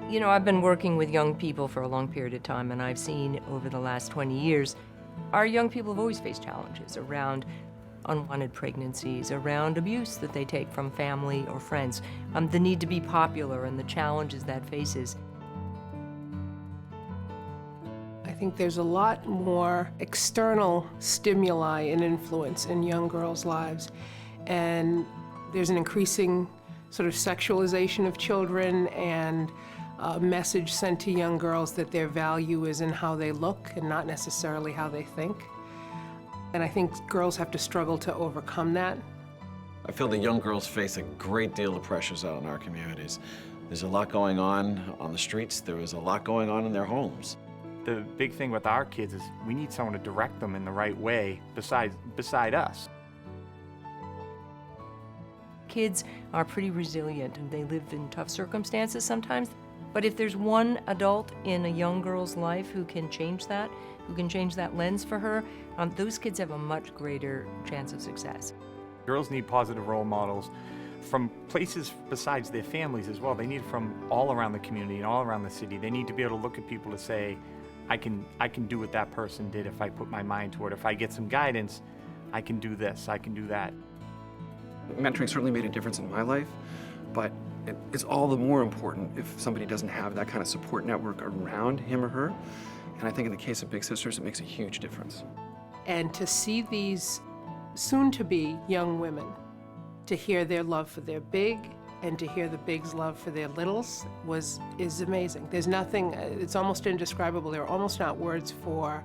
You know, I've been working with young people for a long period of time, and I've seen over the last 20 years, our young people have always faced challenges around unwanted pregnancies, around abuse that they take from family or friends, the need to be popular and the challenges that faces. I think there's a lot more external stimuli and influence in young girls' lives, and there's an increasing sort of sexualization of children and a message sent to young girls that their value is in how they look and not necessarily how they think. And I think girls have to struggle to overcome that. I feel the young girls face a great deal of pressures out in our communities. There's a lot going on the streets. There is a lot going on in their homes. The big thing with our kids is we need someone to direct them in the right way beside us. Kids are pretty resilient and they live in tough circumstances sometimes. But if there's one adult in a young girl's life who can change that, who can change that lens for her, those kids have a much greater chance of success. Girls need positive role models from places besides their families as well. They need it from all around the community and all around the city. They need to be able to look at people to say, I can do what that person did if I put my mind to it. If I get some guidance, I can do this, I can do that. Mentoring certainly made a difference in my life, but it's all the more important if somebody doesn't have that kind of support network around him or her. And I think in the case of Big Sisters, it makes a huge difference. And to see these soon-to-be young women, to hear their love for their big and to hear the bigs' love for their littles is amazing. There's nothing, it's almost indescribable. There are almost not words for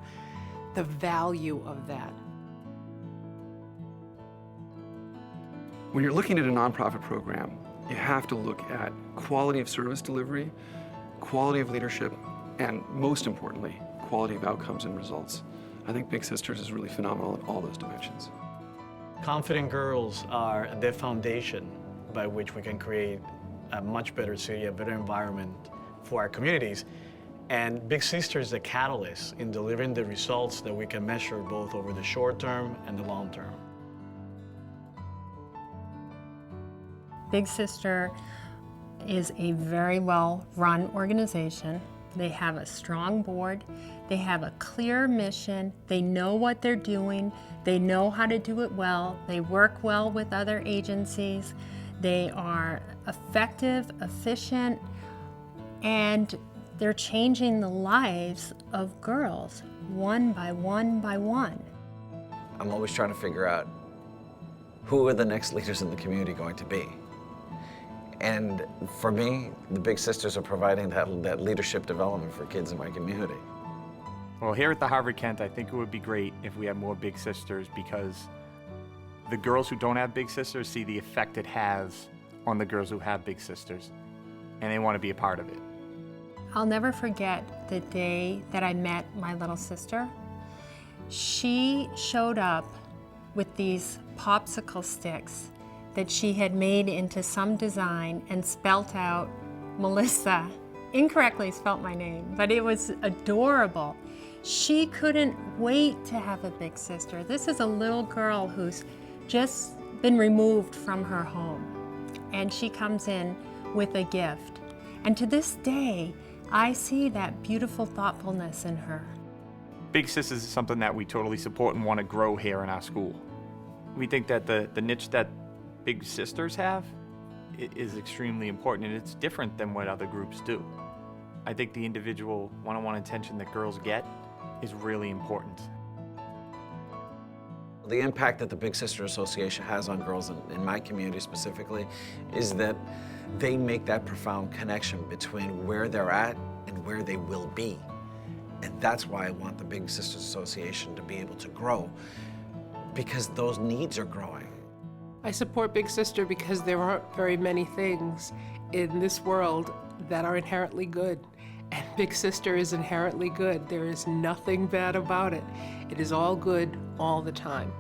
the value of that. When you're looking at a nonprofit program, you have to look at quality of service delivery, quality of leadership, and most importantly, quality of outcomes and results. I think Big Sisters is really phenomenal in all those dimensions. Confident girls are the foundation by which we can create a much better city, a better environment for our communities. And Big Sisters is the catalyst in delivering the results that we can measure both over the short term and the long term. Big Sister is a very well-run organization. They have a strong board. They have a clear mission. They know what they're doing. They know how to do it well. They work well with other agencies. They are effective, efficient, and they're changing the lives of girls one by one by one. I'm always trying to figure out who are the next leaders in the community going to be. And for me, the Big Sisters are providing that leadership development for kids in my community. Well, here at the Harvard Kent, I think it would be great if we had more Big Sisters because the girls who don't have Big Sisters see the effect it has on the girls who have Big Sisters, and they want to be a part of it. I'll never forget the day that I met my little sister. She showed up with these popsicle sticks that she had made into some design and spelt out Melissa. Incorrectly spelt my name, but it was adorable. She couldn't wait to have a big sister. This is a little girl who's just been removed from her home, and she comes in with a gift. And to this day, I see that beautiful thoughtfulness in her. Big Sisters is something that we totally support and want to grow here in our school. We think that the niche that Big Sisters have is extremely important, and it's different than what other groups do. I think the individual one-on-one attention that girls get is really important. The impact that the Big Sister Association has on girls in my community specifically is that they make that profound connection between where they're at and where they will be. And that's why I want the Big Sisters Association to be able to grow, because those needs are growing. I support Big Sister because there aren't very many things in this world that are inherently good. And Big Sister is inherently good. There is nothing bad about it. It is all good all the time.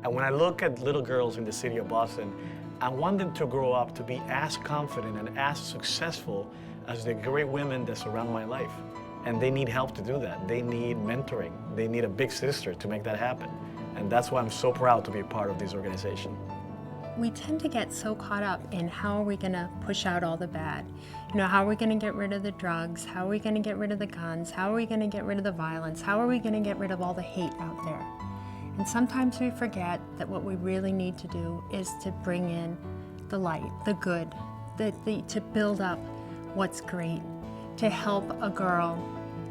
And when I look at little girls in the city of Boston, I want them to grow up to be as confident and as successful as the great women that surround my life. And they need help to do that. They need mentoring. They need a Big Sister to make that happen. And that's why I'm so proud to be a part of this organization. we tend to get so caught up in how are we going to push out all the bad. You know, how are we going to get rid of the drugs? How are we going to get rid of the guns? How are we going to get rid of the violence? How are we going to get rid of all the hate out there? And sometimes we forget that what we really need to do is to bring in the light, the good, to build up what's great, to help a girl,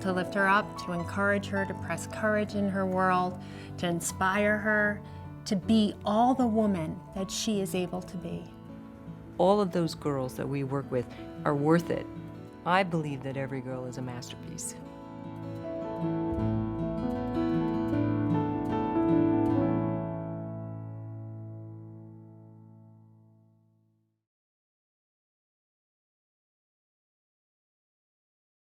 to lift her up, to encourage her, to press courage in her world, to inspire her, to be all the woman that she is able to be. All of those girls that we work with are worth it. I believe that every girl is a masterpiece.